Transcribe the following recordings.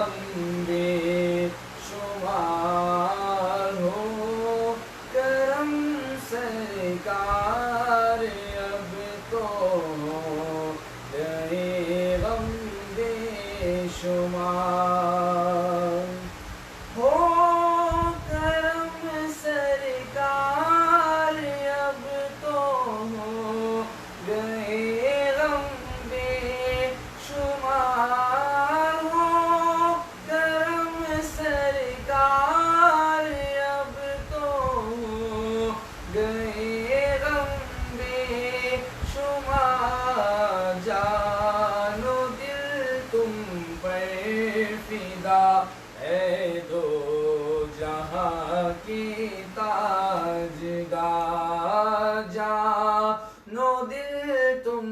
गम बेशुमार हो करम सरकार, अब तो गए गम बेशुमार हो करम सरकार, अब तो हो गए गम बेशुमार हो करम सरकार, अब तो हो गए गम बेशुमार। जानो दिल तुम पर फिदा है दो जहां की ताजदार, जानो दिल तुम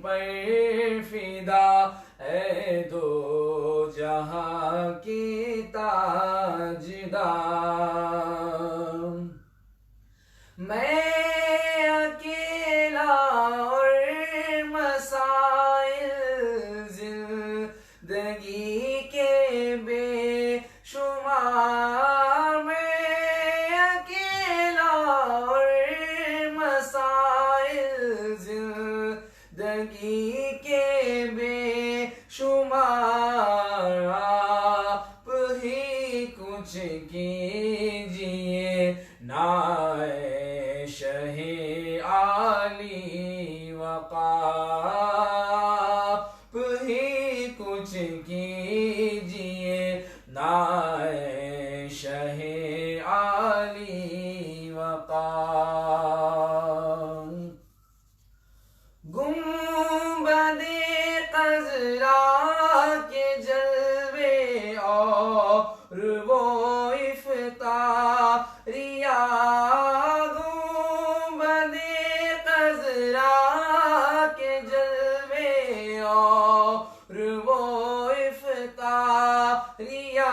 पर फिदा है दो जहां की ताजदार। मैं अकेला और मसाइल जिंदगी के बेशुमार, मैं अकेला और मसाइल जिंदगी के बेशुमार। आप ही कुछ कीजिए नाए शहे आली वक़ार, आप ही कुछ कीजिए नाए शहे आली वक़ार। गुंबदे क़ज़रा के जलवे और वो इफ्तारिया, गुंबदे क़ज़रा के जलवे और वो इफ्तारिया,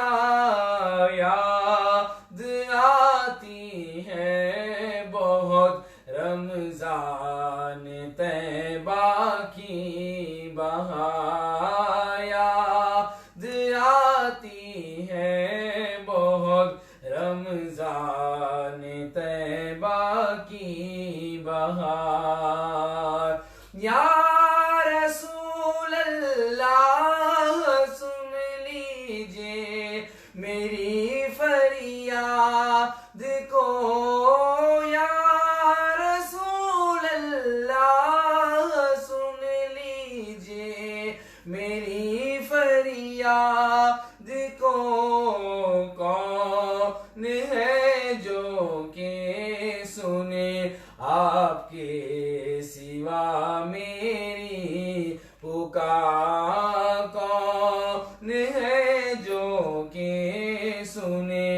याद आती है बहुत रमज़ान तैबा की बहार, याद आती है बहुत रमज़ान तैबा की बहार। या रसूल अल्लाह सुन लीजिए मेरी फरियाद को, या रसूल अल्लाह सुन लीजिए मेरी फरियाद को। कौन है जो के सुने आपके सिवा मेरी पुकार, कौन है जो के सुने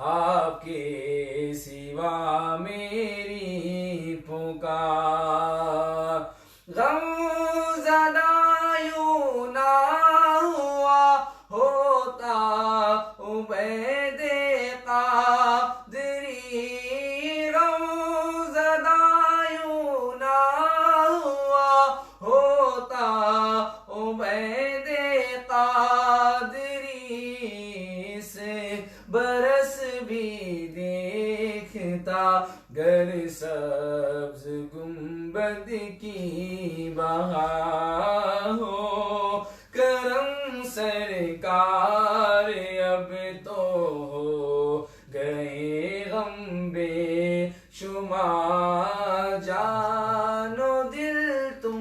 आपके सिवा मेरी पुकार। गमज़दा यूं ना हुआ होता उबैदे क़ादरी, गमज़दा यूं ना हुआ होता उबैदे क़ादरी, से बरस भी देखता गर सब्ज़ गुंबद की बहार हो करम सरकार, अब तो हो गए गम बेशुमार। जानो दिल तुम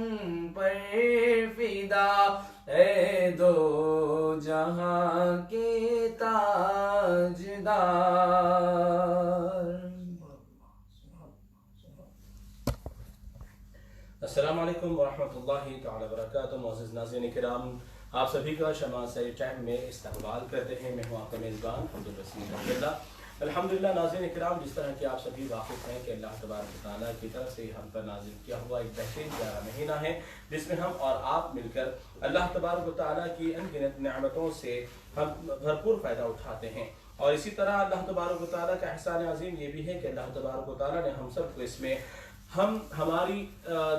पर फिदा है दो जहां के ताजदार। अस्सलामु अलैकुम वरहमतुल्लाहि तआला वबरकातुहू। मुअज़्ज़िज़ नाज़रीन किराम, आप सभी का शमा से टाइम में इस्तकबाल करते हैं। मैं हूँ आपका मेज़बान अब्दुल रसीद अब्दुल्ला। अल्हम्दुलिल्लाह नाज़रीन किराम, जिस तरह कि आप सभी वाकिफ़ हैं कि अल्लाह तबारक व तआला की तरफ से हम पर नाज़िल किया हुआ एक बेहतरीन प्यारा महीना है, जिसमें हम और आप मिलकर अल्लाह तबारक व तआला की अनगिनत नेमतों से हम भरपूर फ़ायदा उठाते हैं। और इसी तरह अल्लाह तबारक व तआला का एहसान अज़ीम ये भी है कि अल्लाह तबारक व तआला ने हम सबको इसमें हम हमारी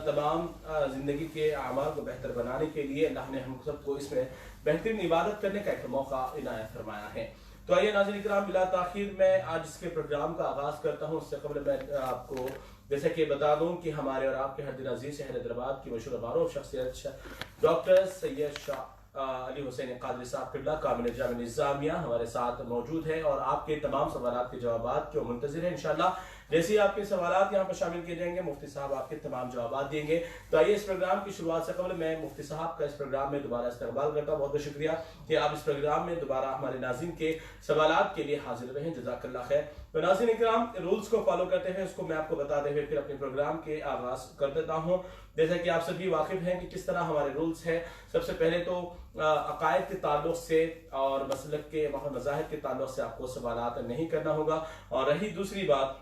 तमाम ज़िंदगी के अमाल को बेहतर बनाने के लिए अल्लाह ने हम सबको इसमें बेहतरीन इबादत करने का एक मौका इनायत फरमाया है। तो आइए नाज़रीन इकराम, बिला ताखीर मैं आज इसके प्रोग्राम का आगाज़ करता हूँ। उससे कबल मैं आपको जैसे कि बता दूं कि हमारे और आपके हर दिल अजीज शहर हैदराबाद की मशहूर मारूफ शख्सियत डॉक्टर सैयद शाह अली हुसैन कादरी साहब किबला कामिल जामिया निज़ामिया हमारे साथ मौजूद है और आपके तमाम सवालात के जवाबात के मुंतज़िर है। इंशाल्लाह जैसे ही आपके सवालात यहाँ पर शामिल किए जाएंगे मुफ्ती साहब आपके तमाम जवाबात देंगे। तो आइए इस प्रोग्राम की शुरुआत से कबल मैं मुफ्ती साहब का इस प्रोग्राम में दोबारा इस्तकबाल करता हूँ। बहुत बहुत शुक्रिया कि आप इस प्रोग्राम में दोबारा हमारे नाज़रीन के सवालात के लिए हाजिर रहे। जज़ाकल्लाह खैर। तो नाज़रीन इकराम, रूल्स को फॉलो करते हैं, उसको मैं आपको बताते हुए फिर अपने प्रोग्राम के आगाज कर देता हूँ। जैसा कि आप सभी वाकिफ हैं कि किस तरह हमारे रूल्स हैं। सबसे पहले तो अकायद के ताल्लुक से और मसलक के मज़ाहिब के ताल्लुक से आपको सवालात नहीं करना होगा। और रही दूसरी बात,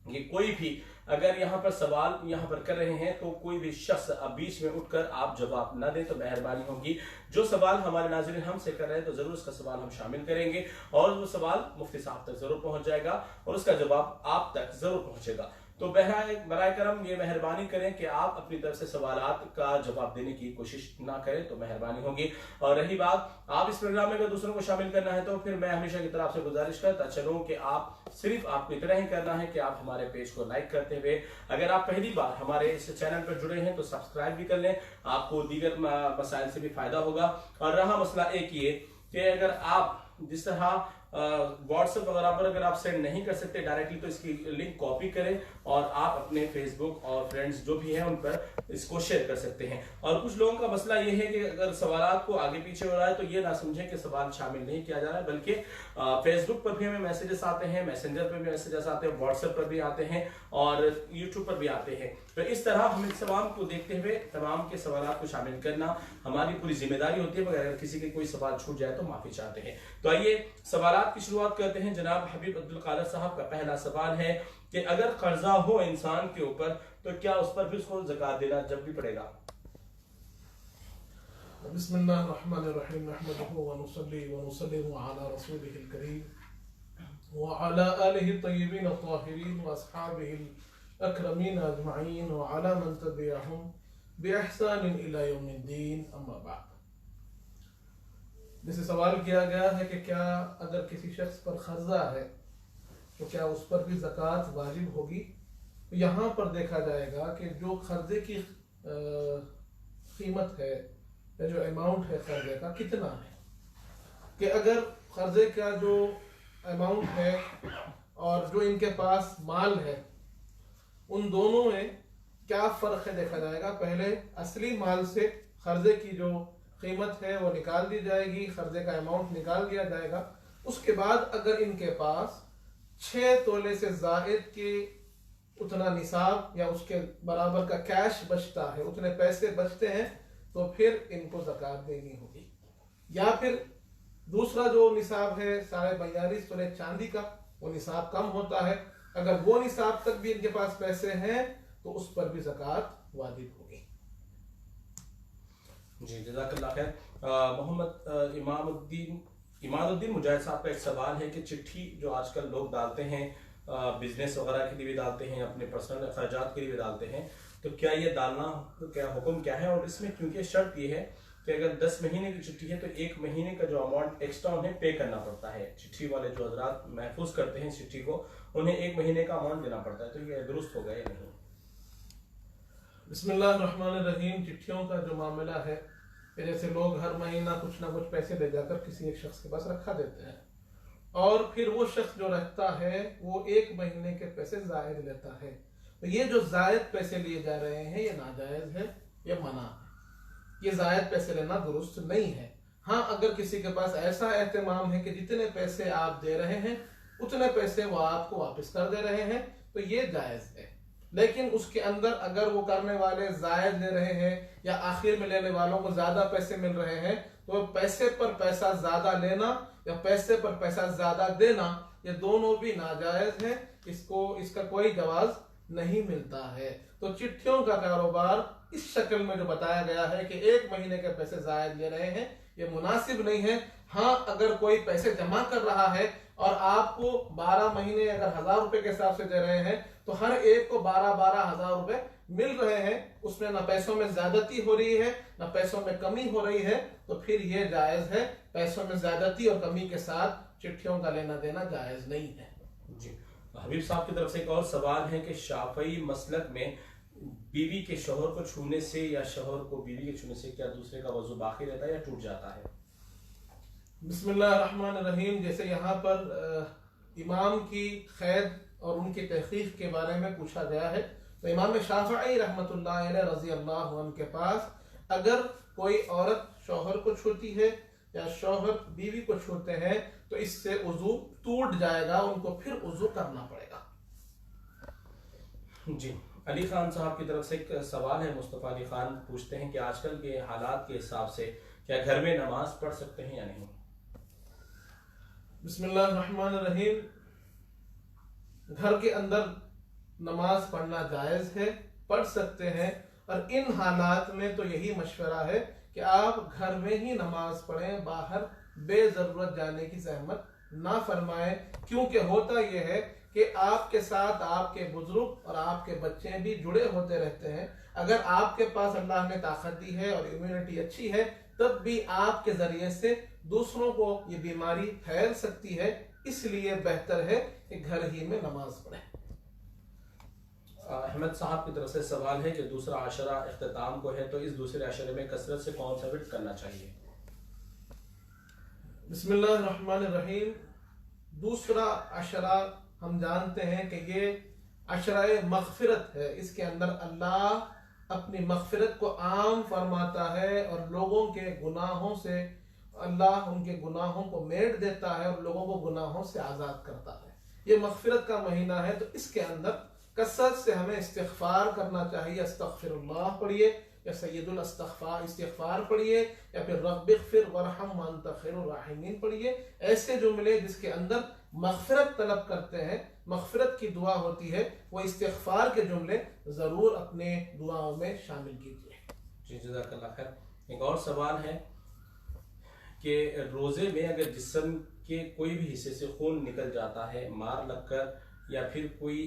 ये कोई भी अगर यहाँ पर सवाल यहाँ पर कर रहे हैं तो कोई भी शख्स अब बीच में उठकर आप जवाब ना दें तो मेहरबानी होगी। जो सवाल हमारे नाज़रीन हमसे कर रहे हैं तो जरूर उसका सवाल हम शामिल करेंगे और वो सवाल मुफ्ती साहब तक जरूर पहुंच जाएगा और उसका जवाब आप तक जरूर पहुंचेगा। तो बराए करम ये मेहरबानी करें कि आप अपनी तरफ से सवालात का जवाब देने की कोशिश ना करें तो मेहरबानी होगी। और रही बात, आप इस प्रोग्राम में अगर दूसरों को शामिल करना है तो फिर मैं हमेशा की तरफ से गुजारिश करता चलूं कि आपको इतना ही करना है कि आप हमारे पेज को लाइक करते हुए, अगर आप पहली बार हमारे इस चैनल पर जुड़े हैं तो सब्सक्राइब भी कर लें, आपको दीगर मसाइल से भी फायदा होगा। और रहा मसला एक ये कि अगर आप जिस तरह व्हाट्सएप वगैरह पर अगर आप सेंड नहीं कर सकते डायरेक्टली तो इसकी लिंक कॉपी करें और आप अपने फेसबुक और फ्रेंड्स जो भी हैं उन पर इसको शेयर कर सकते हैं। और कुछ लोगों का मसला ये है कि अगर सवालात को आगे पीछे हो रहा है तो ये ना समझें कि सवाल शामिल नहीं किया जा रहा है, बल्कि फेसबुक पर भी हमें मैसेजेस आते हैं, मैसेंजर पर भी मैसेजेस आते हैं, व्हाट्सएप पर भी आते हैं और यूट्यूब पर भी आते हैं। तो इस तरह हम इन तमाम को देखते हुए तमाम के सवालात को शामिल करना हमारी पूरी जिम्मेदारी होती है, मगर अगर किसी के कोई सवाल छूट जाए तो माफी चाहते हैं। तो आइए सवालात की शुरुआत करते हैं। जनाब हबीब अब्दुल कादर साहब का पहला सवाल है कि अगर कर्जा हो इंसान के ऊपर तो क्या उस पर भी उसको ज़कात देना जब भी पड़ेगा? बिस्मिल्लाहिर्रहमानिर्रहीम नहमदुहु व नुसल्ली व नुसल्लिमु अला रसूलिहिल करीम व अला आलिहि तय्यिबीन अत्ताहिरीन व अस्हाबिहिल अकरमीन अजमईन व अला मन तबिअहुम बिइहसान इला यौमिद्दीन, अम्मा बाद। जिससे सवाल किया गया है कि क्या अगर किसी शख्स पर कर्जा है तो क्या उस पर भी ज़कात वाजिब होगी। तो यहाँ पर देखा जाएगा कि जो कर्जे की कीमत है या जो अमाउंट है कर्जे का कितना है, कि अगर कर्जे का जो अमाउंट है और जो इनके पास माल है उन दोनों में क्या फ़र्क है देखा जाएगा। पहले असली माल से कर्जे की जो कीमत है वो निकाल दी जाएगी, कर्जे का अमाउंट निकाल दिया जाएगा। उसके बाद अगर इनके पास 6 तोले से ज़ायद के उतना निसाब या उसके बराबर का कैश बचता है, उतने पैसे बचते हैं, तो फिर इनको ज़कात देनी होगी। या फिर दूसरा जो निसाब है 42.5 तोले चांदी का, वो निसाब कम होता है, अगर वो निसाब तक भी इनके पास पैसे हैं तो उस पर भी ज़कात वाजिब होगी। जी जज़ाकल्लाह खैर। मोहम्मद इमादुद्दीन मुजाहिद साहब का एक सवाल है कि चिट्ठी जो आजकल लोग डालते हैं बिजनेस वगैरह के लिए भी डालते हैं, अपने पर्सनल खर्चात के लिए भी डालते हैं, तो क्या ये डालना क्या हुक्म क्या है? और इसमें क्योंकि शर्त ये है कि अगर 10 महीने की चिट्ठी है तो 1 महीने का जो अमाउंट एक्स्ट्रा उन्हें पे करना पड़ता है। चिट्ठी वाले जो हजरात महफूज करते हैं चिट्ठी को, उन्हें 1 महीने का अमाउंट देना पड़ता है। तो ये दुरुस्त होगा या नहीं? बिस्मिल्लाहिर्रहमानिर्रहीम। चिट्ठियों का जो मामला है कि जैसे लोग हर महीना कुछ ना कुछ पैसे ले जाकर किसी एक शख्स के पास रखा देते हैं और फिर वो शख्स जो रखता है वो 1 महीने के पैसे जायद लेता है। तो ये जो जायद पैसे लिए जा रहे हैं ये नाजायज है, ये मना है, ये जायद पैसे लेना दुरुस्त नहीं है। हाँ, अगर किसी के पास ऐसा एहतमाम है कि जितने पैसे आप दे रहे हैं उतने पैसे वो आपको वापस कर दे रहे हैं तो ये जायज है। लेकिन उसके अंदर अगर वो करने वाले जायद ले रहे हैं या आखिर में लेने वालों को ज्यादा पैसे मिल रहे हैं तो पैसे पर पैसा ज्यादा लेना या पैसे पर पैसा ज्यादा देना ये दोनों भी नाजायज है, इसका कोई जवाज नहीं मिलता है। तो चिट्ठियों का कारोबार इस शक्ल में जो बताया गया है कि 1 महीने के पैसे जायद ले रहे हैं ये मुनासिब नहीं है। हाँ, अगर कोई पैसे जमा कर रहा है और आपको 12 महीने अगर 1000 रुपए के हिसाब से दे रहे हैं तो हर एक को 12-12 हजार रुपए मिल रहे हैं, उसमें ना पैसों में ज्यादती हो रही है ना पैसों में कमी हो रही है, तो फिर ये जायज है। पैसों में ज्यादती और कमी के साथ चिट्ठियों का लेना देना जायज नहीं है। जी, हबीब साहब की तरफ से एक और सवाल है कि शाफई मसलक में बीवी के शोहर को छूने से या शोहर को बीवी के छूने से क्या दूसरे का वजू बाकी रहता है या टूट जाता है? बिस्मिल्लाहिर्रहमानिर्रहीम। जैसे यहाँ पर इमाम की खैद और उनकी तहकीक के बारे में पूछा गया है, तो इमाम शाफई रहमतुल्लाह अलैह रज़ी अल्लाह अन्हु के पास अगर कोई औरत शौहर को छूती है या शौहर बीवी को छूते हैं तो इससे उजू टूट जाएगा, उनको फिर उजू करना पड़ेगा। जी, अली खान साहब की तरफ से एक सवाल है। मुस्तफ़ा अली खान पूछते हैं कि आजकल के हालात के हिसाब से क्या घर में नमाज पढ़ सकते हैं या नहीं? बिस्मिल्लाहिर्रहमानिर्रहीम। घर के अंदर नमाज पढ़ना जायज है, पढ़ सकते हैं, और इन हालात में तो यही मशवरा है कि आप घर में ही नमाज पढ़ें, बाहर बेजरूरत जाने की जहमत ना फरमाएं। क्योंकि होता यह है कि आपके साथ आपके बुजुर्ग और आपके बच्चे भी जुड़े होते रहते हैं। अगर आपके पास अल्लाह ने ताकत दी है और इम्यूनिटी अच्छी है, तब भी आपके जरिए से दूसरों को ये बीमारी फैल सकती है। इसलिए बेहतर है कि घर ही में नमाज पढ़ें। अहमद साहब की तरफ से सवाल है कि दूसरा आशरा इख्तिताम को है, तो इस दूसरे आशरे में कसरत से कौन सा विर्द करना चाहिए? बिस्मिल्लाहिर्रहमानिर्रहीम। दूसरा अशरा हम जानते हैं कि ये अशराए मगफिरत है। इसके अंदर अल्लाह अपनी मगफिरत को आम फरमाता है और लोगों के गुनाहों से अल्लाह उनके गुनाहों को मेट देता है और लोगों को गुनाहों से आज़ाद करता है। ये मगफिरत का महीना है, तो इसके अंदर कसरत से हमें इस्तिग़फ़ार करना चाहिए। अस्तग़फ़िरुल्लाह पढ़िए या सय्यदुल इस्तिग़फ़ार पढ़िए या फिर रब्बिग़फ़िर वरहम व अंत खैरुर राहिमीन पढ़िए। ऐसे जुमले जिसके अंदर मग़फ़िरत तलब करते हैं, मग़फ़िरत की दुआ होती है, वो इस्तिग़फ़ार के जुमले ज़रूर अपने दुआओं में शामिल कीजिए। जी, जज़ाकल्लाह खैर। एक और सवाल है कि रोज़े में अगर जिस्म के कोई भी हिस्से से खून निकल जाता है, मार लगकर या फिर कोई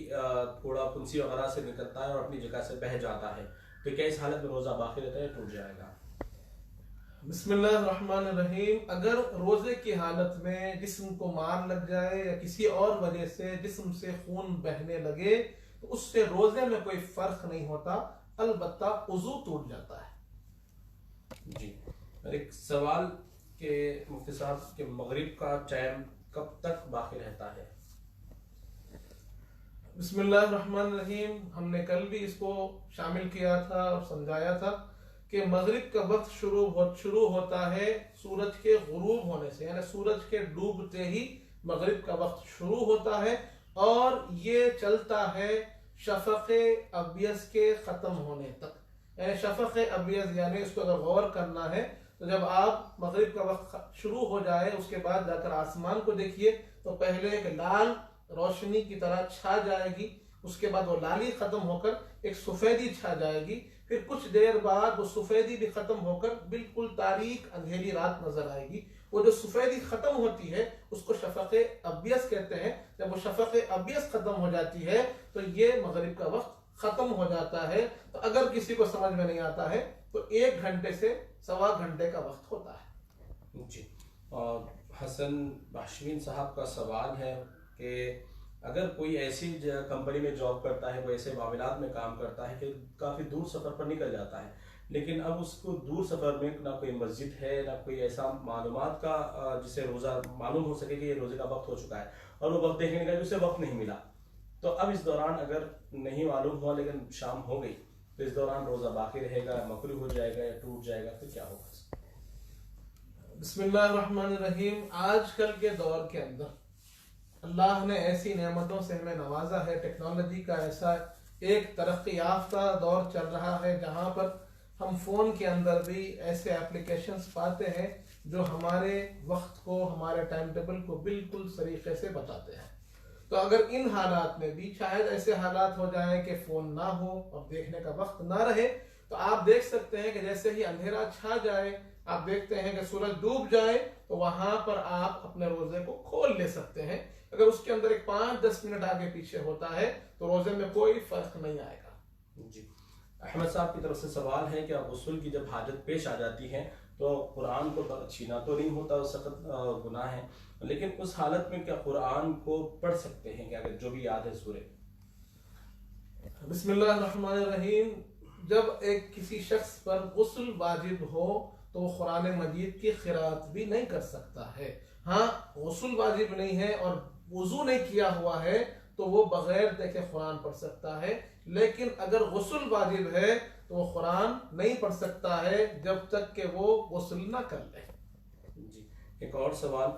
थोड़ा फुंसी वगैरह से निकलता है और अपनी जगह से बह जाता है, तो क्या इस हालत में रोज़ा बाकी रहता है, टूट जाएगा? बिस्मिल्लाहिर्रहमानिर्रहीम। अगर रोजे की हालत में जिस्म को मार लग जाए या किसी और वजह से जिस्म से खून बहने लगे, तो उससे रोजे में कोई फर्क नहीं होता, अलबत्ता उजू टूट जाता है। जी, और एक सवाल के मुफ्ती साहब के मगरिब का टाइम कब तक बाकी रहता है? बिस्मिल्लाहिर्रहमानिर्रहीम। हमने कल भी इसको शामिल किया था और समझाया था कि मगरिब का वक्त शुरू होता है सूरज के गुरूब होने से, यानी सूरज के डूबते ही मगरिब का वक्त शुरू होता है और ये चलता है शफ़क़ अबियज़ के ख़त्म होने तक। यानी शफ़क़ अबियज़ यानी इसको अगर गौर करना है तो जब आप मगरिब का वक्त शुरू हो जाए उसके बाद जाकर आसमान को देखिए, तो पहले एक लाल रोशनी की तरह छा जाएगी, उसके बाद वो लाली खत्म होकर एक सफेदी छा जाएगी, फिर कुछ देर बाद वो सफेदी भी खत्म होकर बिल्कुल तारीक अंधेरी रात नजर आएगी। वो जो सफेदी खत्म होती है उसको शफ़क़ अबियज़ कहते हैं। जब वो शफ़क़ अबियज़ खत्म हो जाती है तो ये मगरिब का वक्त खत्म हो जाता है। तो अगर किसी को समझ में नहीं आता है तो 1 घंटे से 1.25 घंटे का वक्त होता है। जी, और हसन बाशमीन साहब का सवाल है कि अगर कोई ऐसी कंपनी में जॉब करता है, वो ऐसे मामलात में काम करता है कि काफ़ी दूर सफ़र पर निकल जाता है, लेकिन अब उसको दूर सफ़र में ना कोई मस्जिद है ना कोई ऐसा मालूमात का जिसे रोज़ा मालूम हो सके कि ये रोज़े का वक्त हो चुका है, और वो वक्त देखने का उसे वक्त नहीं मिला, तो अब इस दौरान अगर नहीं मालूम हुआ लेकिन शाम हो गई, तो इस दौरान रोज़ा बाकी रहेगा, मकरूह हो जाएगा या टूट जाएगा, तो क्या होगा? बिस्मिल्लाहिर्रहमानिर्रहीम। आजकल के दौर के अंदर अल्लाह ने ऐसी नेमतों से हमें नवाजा है, टेक्नोलॉजी का ऐसा एक तरक्की याफ्ता दौर चल रहा है जहाँ पर हम फ़ोन के अंदर भी ऐसे एप्लीकेशंस पाते हैं जो हमारे वक्त को, हमारे टाइम टेबल को बिल्कुल तरीके से बताते हैं। तो अगर इन हालात में भी शायद ऐसे हालात हो जाए कि फ़ोन ना हो और देखने का वक्त ना रहे, तो आप देख सकते हैं कि जैसे ही अंधेरा छा जाए आप देखते हैं कि सूरज डूब जाए तो वहां पर आप अपने रोजे को खोल ले सकते हैं। अगर उसके अंदर एक 5-10 मिनट आगे पीछे होता है तो रोजे में कोई फर्क नहीं आएगा। जी, अहमद साहब की तरफ से सवाल है कि गुस्ल की जब हाजत पेश आ जाती है तो कुरान को छीना तो नहीं होता, उस सख्त गुनाह है, लेकिन उस हालत में क्या कुरान को पढ़ सकते हैं क्या, अगर जो भी याद है सूरे? बिस्मिल्लाहिर्रहमानिर्रहीम। जब एक किसी शख्स पर गुस्ल वाजिब हो तो वो कुरान मजीद की क़िराअत भी नहीं कर सकता है। हाँ, गुस्ल वाजिब नहीं है और वुजू नहीं किया हुआ है तो वो बगैर देखे कुरान पढ़ सकता है, लेकिन अगर गुस्ल वाजिब है तो वो कुरान नहीं पढ़ सकता है जब तक कि वो गुस्ल ना कर ले। जी, एक और सवाल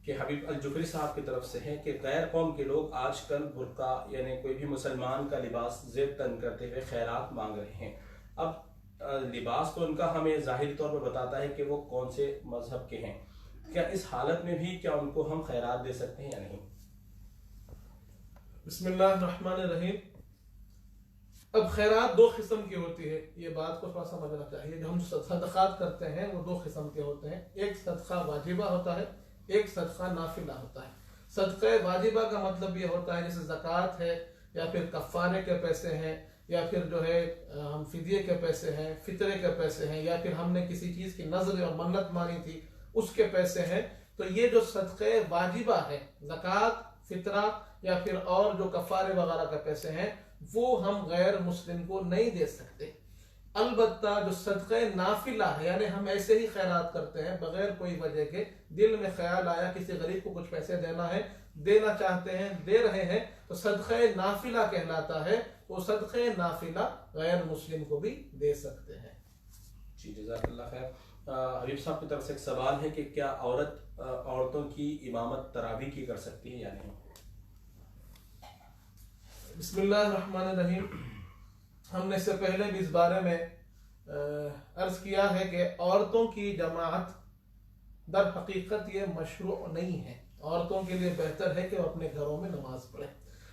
कि हबीब अल जुफरी साहब की तरफ से है कि गैर कौम के लोग आजकल बुर्का यानी कोई भी मुसलमान का लिबास जेब तन करते हुए खैरात मांग रहे हैं। अब लिबास तो उनका हमें जाहिर तौर पर बताता है कि वो कौन से मजहब के हैं, क्या इस हालत में भी क्या उनको हम खैरात दे सकते हैं या नहीं? बिस्मिल्लाहिर्रहमानिर्रहीम। अब खैरात दो किस्म की होती है, ये बात को थोड़ा समझना चाहिए। जो हम सदक़ात करते हैं वो दो किस्म के होते हैं, एक सदका वाजिबा होता है, एक सदका नाफिला होता है। सदका वाजिबा का मतलब ये होता है जैसे ज़कात है या फिर कफ़ारे के पैसे हैं या फिर जो है हम फिदिये के पैसे हैं, फितरे के पैसे हैं, या फिर हमने किसी चीज़ की नज़र और मन्नत मानी थी उसके पैसे हैं। तो ये जो सदका वाजिबा है, ज़कात, फितरा या फिर और जो कफ़ारे वगैरह के पैसे हैं, वो हम गैर मुस्लिम को नहीं दे सकते। अलबत्ता जो सदक़े नाफिला है यानी हम ऐसे ही खैरात करते हैं बगैर कोई वजह के, दिल में ख्याल आया किसी गरीब को कुछ पैसे देना है, देना चाहते हैं, दे रहे हैं, तो सदक़े नाफिला कहलाता है। वो सदक़े नाफिला गैर मुस्लिम को भी दे सकते हैं। जी, जज़ाकल्लाह खैर। हबीब साहब की तरफ से एक सवाल है कि क्या औरतों की इमामत तरावी की कर सकती है या नहीं? बिस्मिल्लाहिर्रहमानिर्रहीम। हमने इससे पहले भी इस बारे में अर्ज किया है कि औरतों की जमात दर हकीकत ये मशरू नहीं है। औरतों के लिए बेहतर है कि वो अपने घरों में नमाज पढ़ें,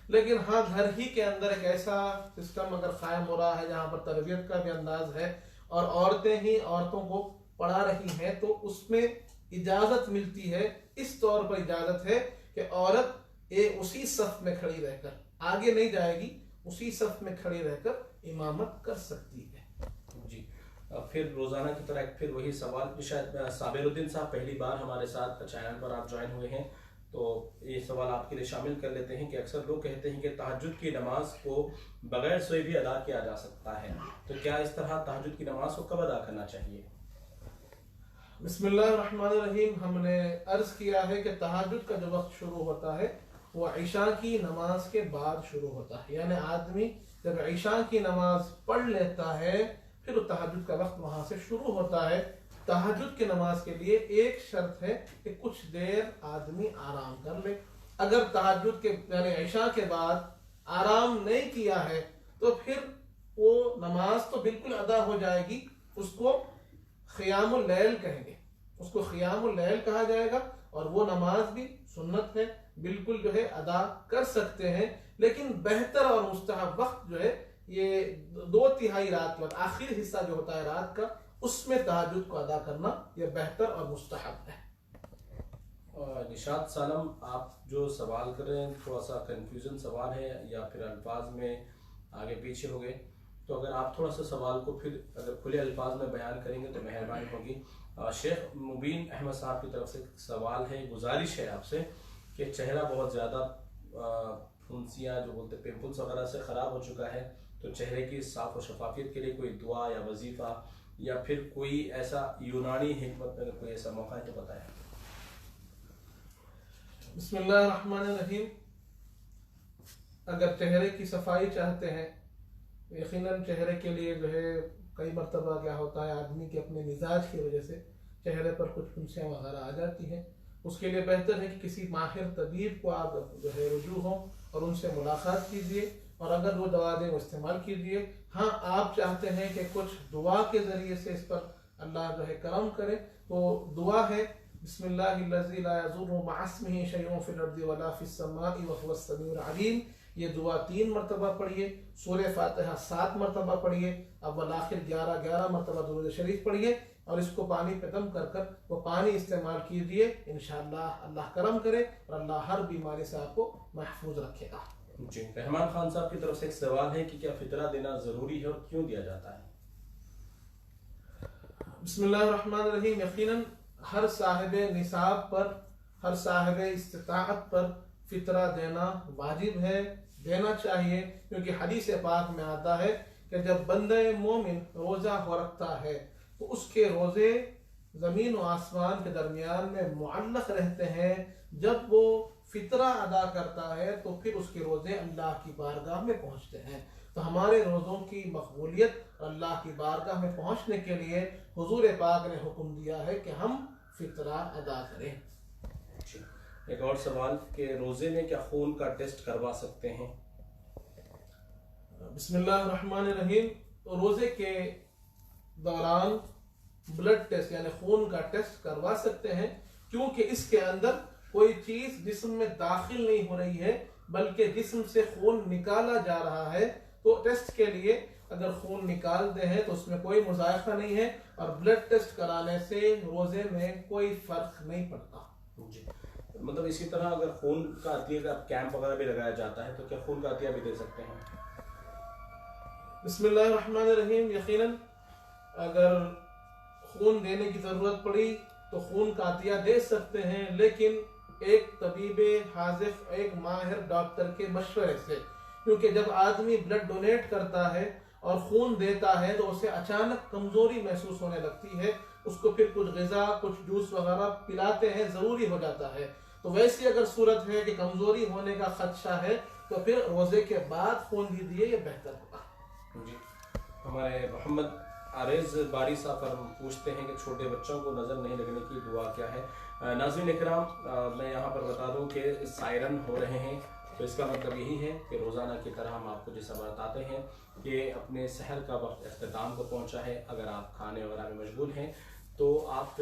लेकिन हाँ, घर ही के अंदर एक ऐसा सिस्टम अगर कायम हो रहा है जहाँ पर तरबियत का भी अंदाज है और औरतें ही औरतों को पढ़ा रही हैं, तो उसमें इजाज़त मिलती है। इस तौर पर इजाज़त है कि औरत उसी सफ में खड़ी रहकर, आगे नहीं जाएगी, उसी सफ में खड़ी रहकर इमामत कर सकती है। जी, फिर रोज़ाना की तरह फिर वही सवाल, शायद साबिरुद्दीन साहब पहली बार हमारे साथ चैनल पर आप ज्वाइन हुए हैं, तो ये सवाल आपके लिए शामिल कर लेते हैं कि अक्सर लोग कहते हैं कि तहज्जुद की नमाज को बगैर सोए भी अदा किया जा सकता है, तो क्या इस तरह तहज्जुद की नमाज को कब अदा करना चाहिए? बिस्मिल्लाहिर्रहमानिर्रहीम। हमने अर्ज किया है कि तहज्जुद का जो वक्त शुरू होता है वो ईशा की नमाज के बाद शुरू होता है, यानी आदमी जब ईशा की नमाज पढ़ लेता है फिर तहज्जुद का वक्त वहां से शुरू होता है। तहज्जुद की नमाज के लिए एक शर्त है कि कुछ देर आदमी आराम कर ले। अगर तहज्जुद के यानी ईशा के बाद आराम नहीं किया है तो फिर वो नमाज तो बिल्कुल अदा हो जाएगी, उसको क़ियामुल लैल कहेंगे, उसको क़ियामुल लैल कहा जाएगा और वो नमाज भी सुन्नत है, बिल्कुल जो है अदा कर सकते हैं। लेकिन बेहतर और मुस्तहब वक्त जो है ये 2/3 रात वक्त, आखिरी हिस्सा जो होता है रात का, उसमें तहज्जुद को अदा करना यह बेहतर और मुस्तहब है। निशात सालम, आप जो सवाल कर रहे हैं थोड़ा सा कंफ्यूजन सवाल है या फिर अल्फाज में आगे पीछे हो गए, तो अगर आप थोड़ा सा सवाल को फिर अगर खुले अल्फाज में बयान करेंगे तो मेहरबानी होगी। शेख मुबीन अहमद साहब की तरफ से सवाल है, गुजारिश है आपसे कि चेहरा बहुत ज़्यादा फुंसियाँ जो बोलते पिंपल्स वगैरह से ख़राब हो चुका है, तो चेहरे की साफ़ और शफाफियत के लिए कोई दुआ या वजीफ़ा या फिर कोई ऐसा यूनानी हिकमत में कोई ऐसा मौका है तो बताएं। बिस्मिल्लाहिर्रहमानिर्रहीम। अगर चेहरे की सफाई चाहते हैं, यकीनन चेहरे के लिए जो है कई मरतबा क्या होता है आदमी के अपने मिजाज की वजह से चेहरे पर कुछ फुंसियाँ वगैरह आ जाती हैं। उसके लिए बेहतर है कि किसी माहिर तबीब को आप जो है रुजू हों और उनसे मुलाकात कीजिए और अगर वो दवा दें वो इस्तेमाल कीजिए। हाँ, आप चाहते हैं कि कुछ दुआ के ज़रिए से इस पर अल्लाह जो है करम करे, तो दुआ है बिस्मिल्लाहिल्लज़ी ला यज़ुर्रु मअस्मिही शैउन फिल अर्दि वला फिस समाई व हुवस समीउल अलीम। ये दुआ 3 मरतबा पढ़िए, सूरह फातिहा 7 मरतबा पढ़िए, अव्वल आखिर 11 मरतबा दुरूद शरीफ पढ़िए। और इसको पानी पे दम कर कर वो पानी इस्तेमाल कीजिए। इंशाअल्लाह अल्लाह करम करे और अल्लाह हर बीमारी से आपको महफूज रखेगा। जी, रहमान खान साहब की तरफ से एक सवाल है कि क्या फितरा देना ज़रूरी है और क्यों दिया जाता है? बिस्मिल्लाहिर्रहमानिर्रहीम। यकीनन हर साहिब निसाब पर, हर साहिब इस्तिताअत पर फितरा देना वाजिब है, देना चाहिए, क्योंकि हदीस पाक में आता है कि जब बंदे मोमिन रोज़ा हो रखता है तो उसके रोज़े ज़मीन व आसमान के दरमियान में मुअल्लक़ रहते हैं। जब वो फितरा अदा करता है तो फिर उसके रोज़े अल्लाह की बारगाह में पहुँचते हैं। तो हमारे रोज़ों की मकबूलियत अल्लाह की बारगाह में पहुँचने के लिए हुजूर पाक ने हुक्म दिया है कि हम फितरा अदा करें। एक और सवाल कि रोज़े में क्या खून का टेस्ट करवा सकते हैं? बिस्मिल्लाहिर्रहमानिर्रहीम। रोज़े के दौरान ब्लड टेस्ट यानी खून का टेस्ट करवा सकते हैं, क्योंकि इसके अंदर कोई चीज़ जिस्म में दाखिल नहीं हो रही है बल्कि जिस्म से खून निकाला जा रहा है। तो टेस्ट के लिए अगर खून निकालते हैं तो उसमें कोई मुज़ायक़ा नहीं है और ब्लड टेस्ट कराने से रोज़े में कोई फ़र्क नहीं पड़ता। जी, मतलब इसी तरह अगर खून का अतिया का कैंप वगैरह भी लगाया जाता है तो क्या खून का अतिया भी दे सकते हैं? बिस्मिल्लाहिर्रहमानिर्रहीम। यकीनन अगर खून देने की ज़रूरत पड़ी तो खून का अतिया दे सकते हैं, लेकिन एक तबीबे हाज़िक़, एक माहिर डॉक्टर के मशवरे से, क्योंकि जब आदमी ब्लड डोनेट करता है और खून देता है तो उसे अचानक कमज़ोरी महसूस होने लगती है। उसको फिर कुछ ग़िज़ा, कुछ जूस वगैरह पिलाते हैं, ज़रूरी हो जाता है। तो वैसी अगर सूरत है कि कमज़ोरी होने का ख़दशा है तो फिर रोज़े के बाद खून दीजिए, ये बेहतर होगा। जी, हमारे मोहम्मद आरिज़ बारी साहब पूछते हैं कि छोटे बच्चों को नज़र नहीं लगने की दुआ क्या है? नाज़रीन इकराम, मैं यहाँ पर बता दूँ कि सायरन हो रहे हैं तो इसका मतलब यही है कि रोज़ाना की तरह हम आपको जैसा बताते हैं कि अपने सहर का वक्त अख्ताम को पहुँचा है। अगर आप खाने वगैरह में मशगूल हैं तो आप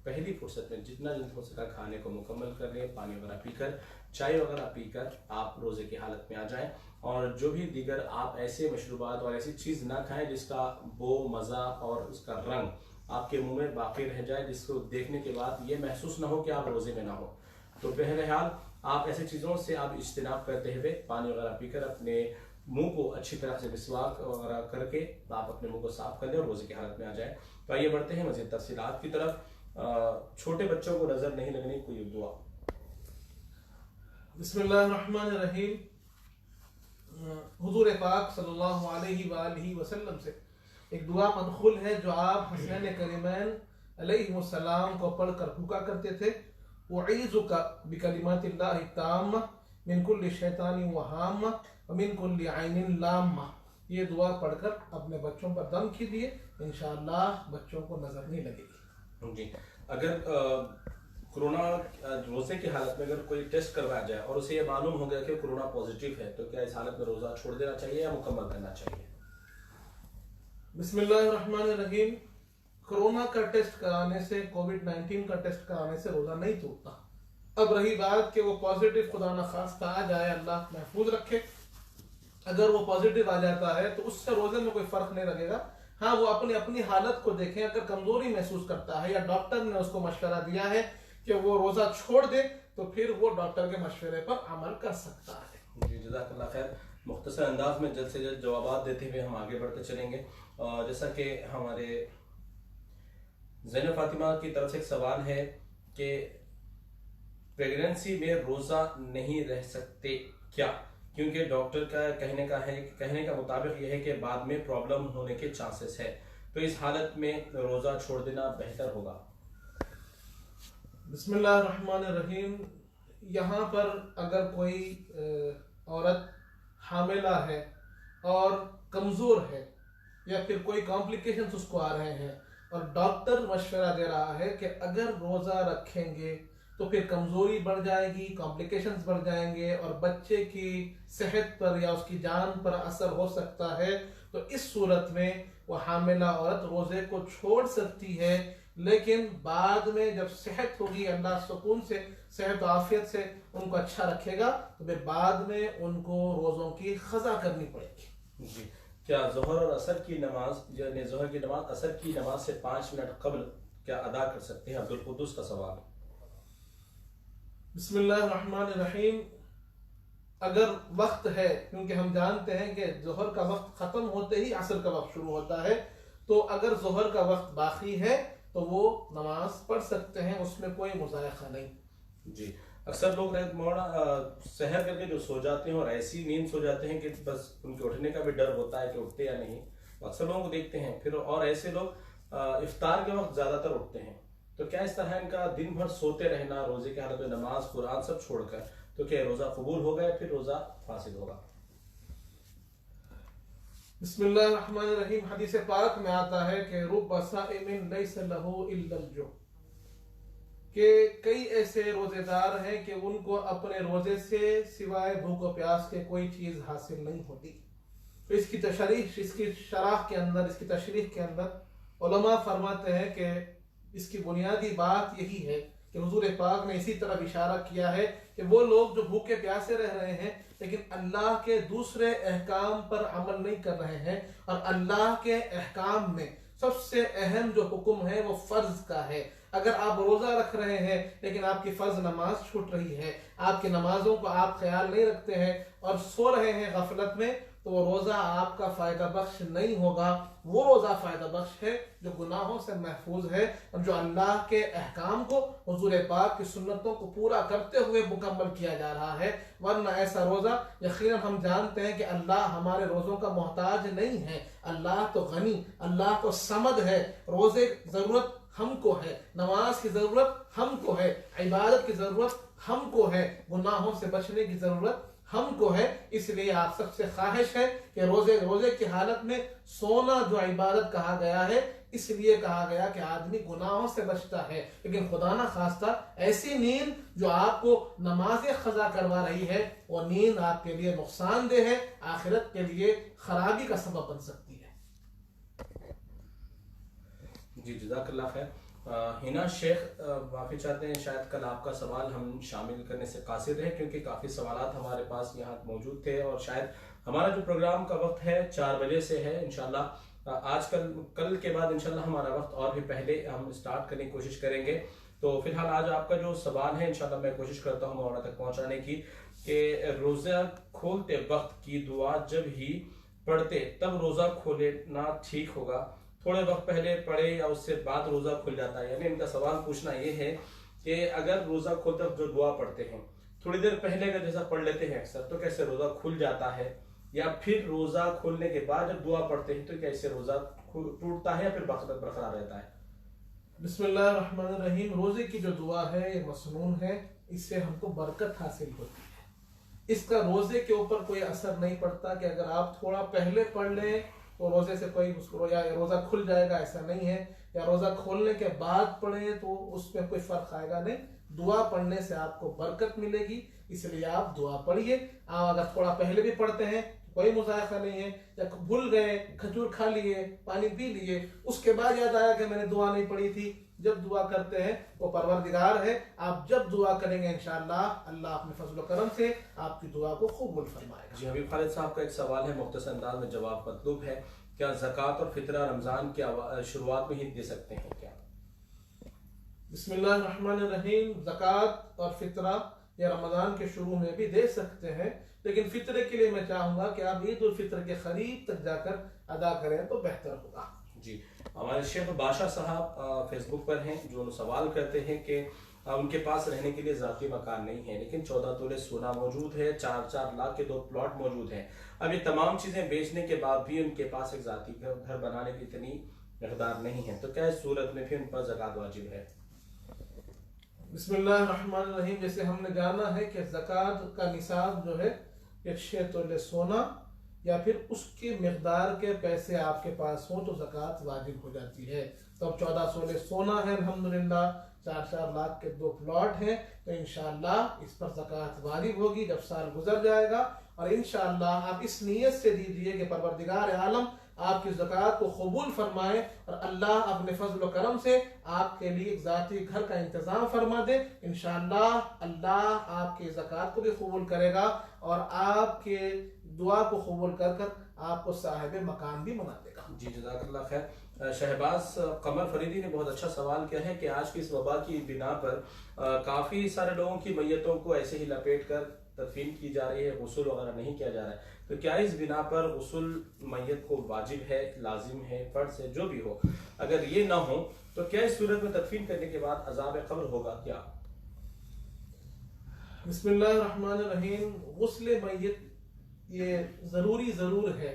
पहली फुर्सत में जितना जल्द हो सका खाने को मुकम्मल कर लें। पानी वगैरह पीकर, चाय वगैरह पीकर आप रोज़े की हालत में आ जाएं और जो भी दीगर आप ऐसे मशरूबात और ऐसी चीज़ ना खाएं जिसका वो मज़ा और उसका रंग आपके मुंह में बाकी रह जाए, जिसको देखने के बाद ये महसूस ना हो कि आप रोज़े में ना हो। तो बहरहाल आप ऐसी चीज़ों से आप इज्तिनाब करते हुए पानी वगैरह पीकर अपने मुंह को अच्छी तरह से मिसवाक वगैरह करके आप अपने मुंह को साफ कर लें और रोज़े की हालत में आ जाए। तो आइए बढ़ते हैं मज़ीद तफसीलात की तरफ। छोटे बच्चों को नज़र नहीं लगने की कोई दुआ? बिस्मिल्लाहिर्रहमानिर्रहीम। हुजूर पाक सल्लल्लाहु अलैहि वसल्लम से एक दुआ मनक़ूल है जो आप हसनैन करीमैन अलैहिमुस्सलाम को पढ़कर भूखा करते थे। उईज़ुका बिकलिमातिल्लाहि ताम्मा मिन कुल्लि शैतानिन व हाम्मा व मिन कुल्लि ऐनिन लाम्मा। ये दुआ पढ़कर अपने बच्चों पर दम कीजिए, इंशाअल्लाह बच्चों को नजर नहीं लगेगी। जी, अगर कोरोना रोज़े की हालत में अगर कोई टेस्ट करवाया जाए और उसे ये मालूम हो गया कि कोरोना पॉजिटिव है तो क्या इस हालत में रोज़ा छोड़ देना चाहिए या मुकम्मल करना चाहिए? बिस्मिल्लाहिर्रहमानिर्रहीम। कोरोना का टेस्ट कराने से, कोविड-19 का टेस्ट कराने से रोज़ा नहीं टूटता। अब रही बात कि वो पॉजिटिव खुदा न खास्ता आ जाए, अल्लाह महफूज रखे, अगर वो पॉजिटिव आ जाता है तो उससे रोज़े में कोई फ़र्क नहीं लगेगा। हाँ, वो अपनी हालत को देखें। अगर कमज़ोरी महसूस करता है या डॉक्टर ने उसको मशवरा दिया है कि वो रोज़ा छोड़ दे तो फिर वो डॉक्टर के मशवरे पर अमल कर सकता है। जी, जज़ाकल्लाह खैर। मुख्तसर अंदाज में जल्द से जल्द जवाब देते हुए हम आगे बढ़ते चलेंगे। जैसा कि हमारे ज़ैनब फातिमा की तरफ से एक सवाल है कि प्रेगनेंसी में रोज़ा नहीं रह सकते क्या? क्योंकि डॉक्टर का कहने का मुताबिक यह है कि बाद में प्रॉब्लम होने के चांसेस है, तो इस हालत में रोज़ा छोड़ देना बेहतर होगा। बिस्मिल्लाहिर्रहमानिर्रहीम। यहाँ पर अगर कोई औरत हामिला है और कमज़ोर है या फिर कोई कॉम्प्लिकेशंस उसको आ रहे हैं और डॉक्टर मशवरा दे रहा है कि अगर रोज़ा रखेंगे तो फिर कमज़ोरी बढ़ जाएगी, कॉम्प्लिकेशंस बढ़ जाएंगे और बच्चे की सेहत पर या उसकी जान पर असर हो सकता है, तो इस सूरत में वो हामिला औरत रोज़े को छोड़ सकती है। लेकिन बाद में जब सेहत होगी, अल्लाह सुकून से, सेहत आफियत से उनको अच्छा रखेगा, तो फिर बाद में उनको रोज़ों की क़ज़ा करनी पड़ेगी। जी, क्या ज़ोहर और असर की नमाज यानी ज़ोहर की नमाज असर की नमाज से 5 मिनट कबल क्या अदा कर सकते हैं? अब्दुल कुद्दूस का सवाल। बिस्मिल्लाहिर्रहमानिर्रहीम। अगर वक्त है, क्योंकि हम जानते हैं कि जोहर का वक्त खत्म होते ही असर का वक्त शुरू होता है, तो अगर जोहर का वक्त बाकी है तो वो नमाज पढ़ सकते हैं, उसमें कोई मुज़ायक़ा नहीं। जी, अक्सर लोग सहर करके जो सो जाते हैं और ऐसी नींद सो जाते हैं कि बस उनके उठने का भी डर होता है कि उठते या नहीं। अक्सर लोगों को देखते हैं फिर, और ऐसे लोग इफ्तार के वक्त ज्यादातर उठते हैं। तो क्या इस तरह इनका दिन भर सोते रहना, रोजे की हालत में नमाज कुरान सब छोड़कर, तो क्या रोजा कबूल होगा या फिर रोजा फासिद होगा? बिस्मिल्लाहिर्रहमानिर्रहीम। हदीस पाक में आता है कि रुब्ब साइमिन लैसा लहू इल्लल जो, कि कई ऐसे रोजेदार हैं कि उनको अपने रोजे से सिवाय भूख और प्यास के कोई चीज हासिल नहीं होती। तो इसकी तशरीह, इसकी शराह के अंदर, इसकी तशरीह के अंदर उलमा फरमाते हैं कि इसकी बुनियादी बात यही है कि हुजूर पाक ने इसी तरह इशारा किया है कि वो लोग जो भूखे प्यासे रह रहे हैं लेकिन अल्लाह के दूसरे अहकाम पर अमल नहीं कर रहे हैं, और अल्लाह के अहकाम में सबसे अहम जो हुक्म है वो फर्ज का है। अगर आप रोजा रख रहे हैं लेकिन आपकी फर्ज नमाज छूट रही है, आपकी नमाजों को आप ख्याल नहीं रखते हैं और सो रहे हैं गफलत में, तो वो रोजा आपका फायदा बख्श नहीं होगा। वो रोजा फायदा बख्श है जो गुनाहों से महफूज है और जो अल्लाह के अहकाम को, हुजूर पाक की सुन्नतों को पूरा करते हुए मुकम्मल किया जा रहा है। वरना ऐसा रोजा, यकीनन हम जानते हैं कि अल्लाह हमारे रोजों का मोहताज नहीं है। अल्लाह तो गनी, अल्लाह तो समद है। रोजे की जरूरत हमको है, नमाज की जरूरत हमको है, इबादत की जरूरत हमको है, गुनाहों से बचने की जरूरत हमको है। इसलिए आप सबसे ख्वाहिश है कि रोजे की हालत में सोना जो इबादत कहा गया है, इसलिए कहा गया कि आदमी गुनाहों से बचता है, लेकिन खुदा ना खास्ता ऐसी नींद जो आपको नमाज़ें खजा करवा रही है, वो नींद आपके लिए नुकसानदेह है, आखिरत के लिए खराबी का सबब बन सकती है। जी, जज़ाकल्लाह खैर। हिना शेख माफ़ी चाहते हैं, शायद कल आपका सवाल हम शामिल करने से कासिर है क्योंकि काफ़ी सवालात हमारे पास यहाँ मौजूद थे, और शायद हमारा जो प्रोग्राम का वक्त है 4 बजे से है। इंशाल्लाह कल के बाद इंशाल्लाह हमारा वक्त और भी पहले हम स्टार्ट करने की कोशिश करेंगे। तो फिलहाल आज आपका जो सवाल है इंशाल्लाह मैं कोशिश करता हूँ मौलाना तक पहुँचाने की, कि रोज़ा खोलते वक्त की दुआ जब ही पढ़ते तब रोज़ा खोलना ठीक होगा, थोड़े वक्त पहले पढ़े या उससे बाद रोजा खुल जाता है? यानी इनका सवाल पूछना ये है कि अगर रोजा खोलते वक्त जो दुआ पढ़ते हैं थोड़ी देर पहले का जैसा पढ़ लेते हैं अक्सर, तो कैसे रोजा खुल जाता है? या फिर रोजा खोलने के बाद जब दुआ पढ़ते हैं तो कैसे रोजा टूटता है या फिर बरकरार रहता है? बिस्मिल्लाहिर्रहमानिर्रहीम। रोजे की जो दुआ है ये मसनून है, इससे हमको बरकत हासिल होती है। इसका रोजे के ऊपर कोई असर नहीं पड़ता कि अगर आप थोड़ा पहले पढ़ लें तो रोजे से कोई या रोजा खुल जाएगा, ऐसा नहीं है। या रोजा खोलने के बाद पढ़े तो उसमें कोई फर्क आएगा नहीं। दुआ पढ़ने से आपको बरकत मिलेगी, इसलिए आप दुआ पढ़िए। आप अगर थोड़ा पहले भी पढ़ते हैं कोई मुज़ायक़ा नहीं है। या भूल गए, खजूर खा लिए, पानी पी लिए, उसके बाद याद आया कि मैंने दुआ नहीं पढ़ी थी, जब दुआ करते हैं वो परवरदिगार है। आप जब दुआ करेंगे इंशाअल्लाह अल्लाह अपने फजल करम से आपकी दुआ को कबूल फरमाएगा। जी, हबीब खालिद साहब का एक सवाल है, मुख्तसर अंदाज में जवाब मतलूब है। क्या ज़कात और फितरा रमजान की शुरुआत में ही दे सकते हैं क्या? बिस्मिल्लाहिर्रहमानिर्रहीम। ज़कात और फितरा या रमजान के शुरू में भी दे सकते हैं, लेकिन फितरे के लिए मैं चाहूंगा कि आप ईद उल फित्र के करीब तक जाकर अदा करें तो बेहतर होगा। जी, हमारे शेख बादशाह साहब फेसबुक पर हैं जो सवाल करते हैं कि उनके पास रहने के लिए ज़ाती मकान नहीं है, लेकिन 14 तोले सोना मौजूद है, 4-4 लाख के 2 प्लॉट मौजूद हैं। अब ये तमाम चीज़ें बेचने के बाद भी उनके पास एक ज़ाती घर बनाने की इतनी मकदार नहीं है, तो क्या इस सूरत में भी उन पर ज़कात वाजिब है? बिस्मिल्लाहिर्रहमानिर्रहीम। जैसे हमने जाना है कि ज़कात का निसाब जो है 6 तोले सोना या फिर उसकी मिकदार के पैसे आपके पास हो तो ज़कात वाजिब हो जाती है। तो अब 14 तोले सोना है अल्हम्दुलिल्लाह, 4-4 लाख के 2 प्लॉट हैं, तो इंशाअल्लाह इस पर ज़कात वाजिब होगी जब साल गुजर जाएगा। और इंशाअल्लाह आप इस नीयत से दीजिए कि परवरदिगार आलम आपकी ज़कात को कबूल फरमाए और अल्लाह अपने फजल व करम से आपके लिए एक ज़ाती घर का इंतज़ाम फरमा दे। इंशाअल्लाह अल्लाह आपकी ज़कात को भी कबूल करेगा और आपके दुआ को कबूल कर कर आपको साहिब मकान भी बना देगा। जी जज़ाकल्लाह खैर। शहबाज कमर फरीदी ने बहुत अच्छा सवाल किया है कि आज की इस वबा की बिना पर काफ़ी सारे लोगों की मैयतों को ऐसे ही लपेट कर तदफीन की जा रही है, गुस्ल वगैरह नहीं किया जा रहा है, तो क्या इस बिना पर गुस्ल मैयत को वाजिब है, लाजिम है, फर्ज है, जो भी हो, अगर ये ना हो तो क्या इस सूरत में तदफीन करने के बाद अज़ाब कब्र होगा क्या? बिस्मिल्लाहिर्रहमानिर्रहीम। गुस्ल मैयत ये ज़रूरी ज़रूर है,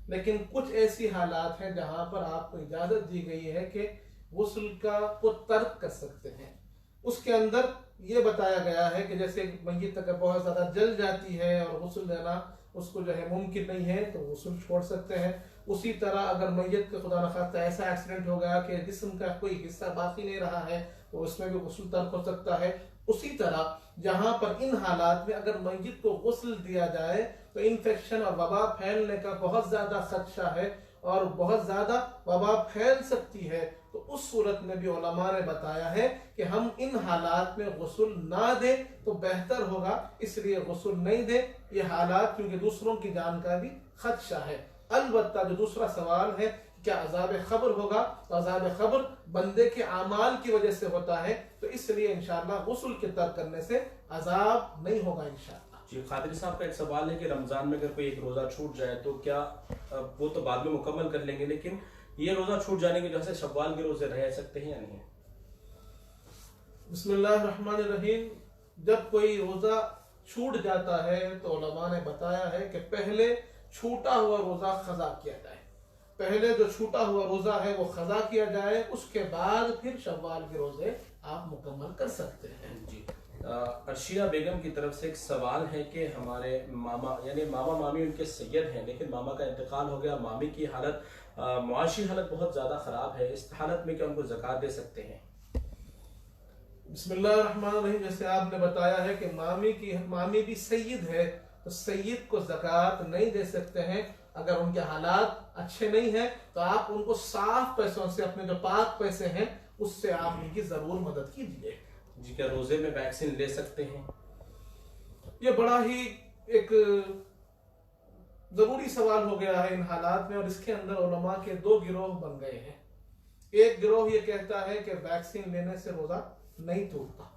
लेकिन कुछ ऐसी हालात हैं जहाँ पर आपको इजाज़त दी गई है कि गुस्ल को तर्क कर सकते हैं। उसके अंदर ये बताया गया है कि जैसे मैयत अगर बहुत ज़्यादा जल जाती है और गुस्ल देना उसको जो है मुमकिन नहीं है तो गुस्ल छोड़ सकते हैं। उसी तरह अगर मैयत का खुदा न खास्ता ऐसा एक्सीडेंट हो गया कि जिस्म का कोई हिस्सा बाकी नहीं रहा है तो उसमें भी गुस्ल तर्क हो सकता है। उसी तरह जहाँ पर इन हालात में अगर मैयत को गुस्ल दिया जाए तो इन्फेक्शन और वबा फैलने का बहुत ज़्यादा खदशा है और बहुत ज़्यादा वबा फैल सकती है। तो उस सूरत में भी उलमा ने बताया है कि हम इन हालात में गुस्ल ना दें तो बेहतर होगा, इसलिए गुस्ल नहीं दें ये हालात, क्योंकि दूसरों की जान का भी खदशा है। अलबत्ता जो दूसरा सवाल है क्या अज़ाब ख़ब्र होगा, तो अज़ाब ख़ब्र बंदे के आमाल की वजह से होता है, तो इसलिए इंशाअल्लाह गुस्ल के तर्क करने से अज़ाब नहीं होगा इंशाअल्लाह। जी खातिरी साहब का एक सवाल है कि रमज़ान में अगर कोई एक रोज़ा छूट जाए तो क्या वो तो बाद में मुकम्मल कर लेंगे, लेकिन ये रोज़ा छूट जाने की वजह से शव्वाल के रोज़े रह सकते हैं या नहीं? बिस्मिल्लाहिर्रहमानिर्रहीम। जब कोई रोज़ा छूट जाता है तो उलमा ने बताया है कि पहले छूटा हुआ रोज़ा ख़ज़ा किया जाए। पहले जो छूटा हुआ रोज़ा है वो ख़ज़ा किया जाए, उसके बाद फिर शव्वाल के रोज़े आप मुकम्मल कर सकते हैं। जी अर्शिया बेगम की तरफ से एक सवाल है कि हमारे मामा यानी मामा मामी उनके सैयद हैं, लेकिन मामा का इंतकाल हो गया, मामी की हालत मुआशी हालत बहुत ज़्यादा ख़राब है, इस हालत में क्या उनको ज़कात दे सकते हैं? बिस्मिल्लाहिर्रहमानिर्रहीम। जैसे आपने बताया है कि मामी भी सैयद है तो सैयद को ज़कात नहीं दे सकते हैं। अगर उनके हालात अच्छे नहीं हैं तो आप उनको साफ पैसों से, अपने जो पाक पैसे हैं उससे आप उनकी ज़रूर मदद कीजिए। जी क्या रोज़े में वैक्सीन ले सकते हैं? ये बड़ा ही एक ज़रूरी सवाल हो गया है इन हालात में, और इसके अंदर उलमा के दो गिरोह बन गए हैं। एक गिरोह ये कहता है कि वैक्सीन लेने से रोज़ा नहीं टूटता,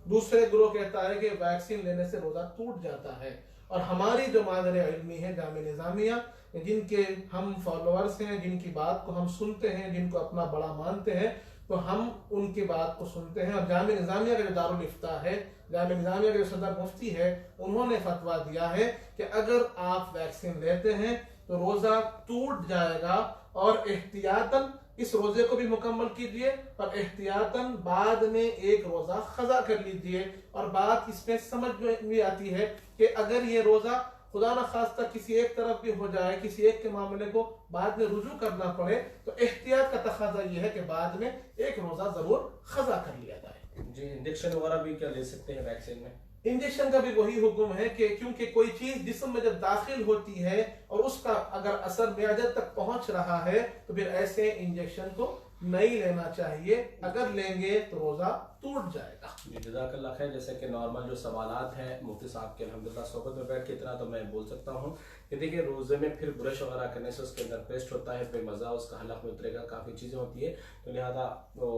दूसरे गिरोह कहता है कि वैक्सीन लेने से रोज़ा टूट जाता है। और हमारी जो मादर इल्मी है जामिया निज़ामिया, जिनके हम फॉलोअर्स हैं, जिनकी बात को हम सुनते हैं, जिनको अपना बड़ा मानते हैं, तो हम उनकी बात को सुनते हैं। और जामिया निज़ामिया का जो दारुल इफ्ता है, जामिया निज़ामिया के जो सदर मुफ्ती है, उन्होंने फतवा दिया है कि अगर आप वैक्सीन लेते हैं तो रोज़ा टूट जाएगा, और एहतियातन इस रोजे को भी मुकम्मल कीजिए और एहतियातन बाद में एक रोजा ख़ज़ा कर लीजिए। और बात इसमें समझ में भी आती है कि अगर ये रोजा खुदा न खास्ता किसी एक तरफ भी हो जाए, किसी एक के मामले को बाद में रुजू करना पड़े, तो एहतियात का तकाजा ये है कि बाद में एक रोजा जरूर ख़ज़ा कर लिया जाए। जी इंजेक्शन वगैरह भी क्या ले सकते हैं वैक्सीन में? इंजेक्शन का भी वही हुक्म है कि क्योंकि कोई चीज जिस्म में जब दाखिल होती है और उसका अगर असर म्यादे तक पहुंच रहा है तो फिर ऐसे इंजेक्शन को नहीं लेना चाहिए, अगर लेंगे तो रोजा टूट जाएगा। जी जज़ाकल्लाह खैर। जैसे कि नॉर्मल जो सवालात हैं मुफ्ती साहब के अल्हम्दुलिल्लाह सोहबत में बैठ के इतना तो मैं बोल सकता हूँ कि देखिए रोज़े में फिर ब्रश वगैरह करने से उसके अंदर पेस्ट होता है, बेमज़ा उसका हलक में उतरेगा, काफ़ी चीज़ें होती है, तो लिहाजा वो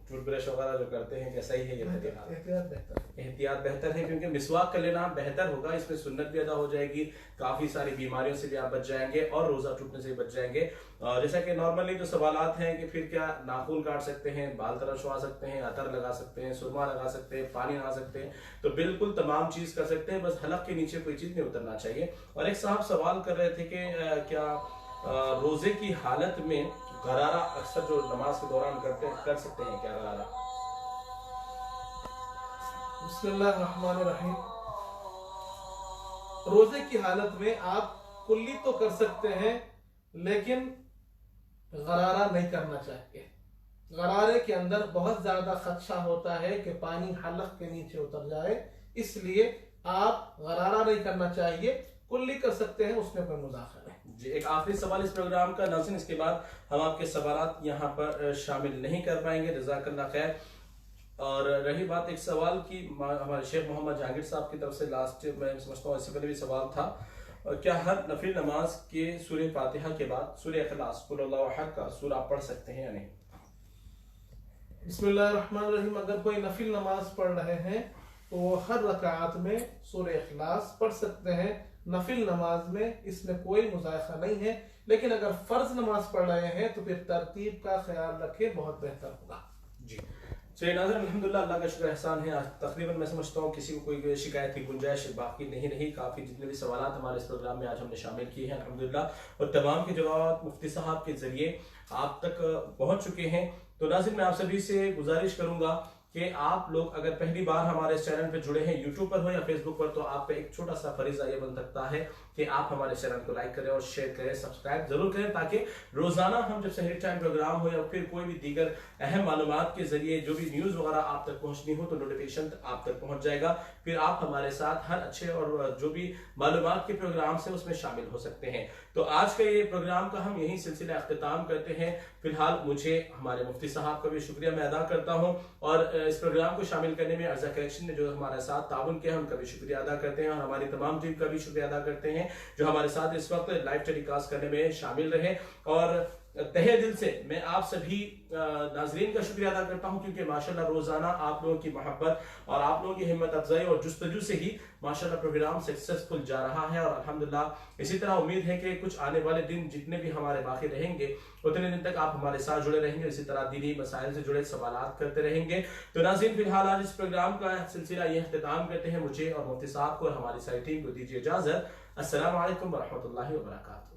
टूथब्रश वगैरह जो करते हैं कैसा ही है, ये एहतियात बेहतर है, क्योंकि मिसवाक कर लेना बेहतर होगा, इसमें सुन्नत भी अदा हो जाएगी, काफ़ी सारी बीमारियों से भी आप बच जाएंगे और रोज़ा टूटने से भी बच जाएंगे। जैसा कि नॉर्मली जो सवालात हैं कि फिर क्या नाखून काट सकते हैं, बाल तरशवा सकते हैं, अतर लगा सकते हैं, सुरमा लगा सकते हैं, पानी लगा सकते हैं, तो बिल्कुल तमाम चीज़ कर सकते हैं, बस हलक के नीचे कोई चीज़ नहीं उतरना चाहिए। और एक साहब सवाल कर रहे थे कि क्या रोज़े की हालत में गरारा अक्सर जो नमाज के दौरान कर सकते हैं क्या गरारा? बिस्मिल्लाहिर्रहमानिर्रहीम। रोजे की हालत में आप कुल्ली तो कर सकते हैं, लेकिन गरारा नहीं करना चाहिए। गरारे के अंदर बहुत ज्यादा खदशा होता है कि पानी हलक के नीचे उतर जाए, इसलिए आप गरारा नहीं करना चाहिए, कुल्ली कर सकते हैं, उसमें कोई मुज़ाखरा नहीं। जी एक आखिरी सवाल इस प्रोग्राम का नाज़रीन, इसके बाद हम आपके सवालात यहाँ पर शामिल नहीं कर पाएंगे, जज़ाकल्लाह खैर। और रही बात एक सवाल की, हमारे शेख मोहम्मद जहांगीर साहब की तरफ से लास्ट मैं समझता हूँ इससे पहले भी सवाल था, क्या हर नफिल नमाज के सूरह फातिहा के बाद सूरह इखलास कुल हुवल्लाहु अहद का सूरा पढ़ सकते हैं या नहीं? बिस्मिल्लाहिर्रहमानिर्रहीम। अगर कोई नफिल नमाज पढ़ रहे हैं तो वो हर रकात में सूरह इखलास पढ़ सकते हैं। नफिल नमाज में इसमें कोई मुज़ायक़ा नहीं है, लेकिन अगर फर्ज नमाज पढ़ रहे हैं तो फिर तरतीब का ख्याल रखें, बहुत बेहतर होगा। जी चलिए नाज़रीन, अल्हम्दुलिल्लाह अल्लाह का शुक्र एहसान है। आज तकरीबन मैं समझता हूँ किसी को कोई शिकायत की गुंजाइश बाकी नहीं रही। काफ़ी जितने भी सवाल हमारे इस प्रोग्राम में आज हमने शामिल किए हैं अल्हम्दुलिल्लाह, और तमाम के जवाब मुफ्ती साहब के जरिए आप तक पहुँच चुके हैं। तो नाज़रीन, मैं आप सभी से गुजारिश करूँगा कि आप लोग अगर पहली बार हमारे इस चैनल पे जुड़े हैं, यूट्यूब पर हो या फेसबुक पर, तो आप पे एक छोटा सा फरीजा ये बन सकता है कि आप हमारे चैनल को लाइक करें और शेयर करें, सब्सक्राइब जरूर करें, ताकि रोजाना हम जब सहरी टाइम प्रोग्राम हो या फिर कोई भी दीगर अहम मालूमात के जरिए जो भी न्यूज वगैरह आप तक पहुंचनी हो तो नोटिफिकेशन आप तक पहुंच जाएगा। फिर आप हमारे साथ हर अच्छे और जो भी मालूमात के प्रोग्राम से उसमें शामिल हो सकते हैं। तो आज का ये प्रोग्राम का हम यही सिलसिला अख्तिताम करते हैं। फिलहाल मुझे हमारे मुफ्ती साहब का भी शुक्रिया मैं अदा करता हूँ, और इस प्रोग्राम को शामिल करने में अर्जा कलेक्शन ने जो हमारे साथ ताउन किया उनका भी शुक्रिया अदा करते हैं, और हमारी तमाम टीम का भी शुक्रिया अदा करते हैं जो हमारे साथ इस वक्त लाइव टेलीकास्ट करने में शामिल रहे। और तहे दिल से मैं आप सभी नाजरीन का शुक्रिया अदा करता हूं, क्योंकि माशाल्लाह रोजाना आप लोगों की मोहब्बत और आप लोगों की हिम्मत अफजाई और जुस्तजू से ही माशाल्लाह प्रोग्राम सक्सेसफुल जा रहा है। और अल्हम्दुलिल्लाह इसी तरह उम्मीद है कि कुछ आने वाले दिन जितने भी हमारे बाकी रहेंगे उतने दिन तक आप हमारे साथ जुड़े रहेंगे, इसी तरह दीनी मसाइल से जुड़े सवालात करते रहेंगे। तो नाज़रीन, फिलहाल आज इस प्रोग्राम का सिलसिला ये अख्तिताम करते हैं। मुझे और मुफ्ती साहब को और हमारी सारी टीम को दीजिए इजाजत। अस्सलामु अलैकुम व रहमतुल्लाहि व बरकातहू।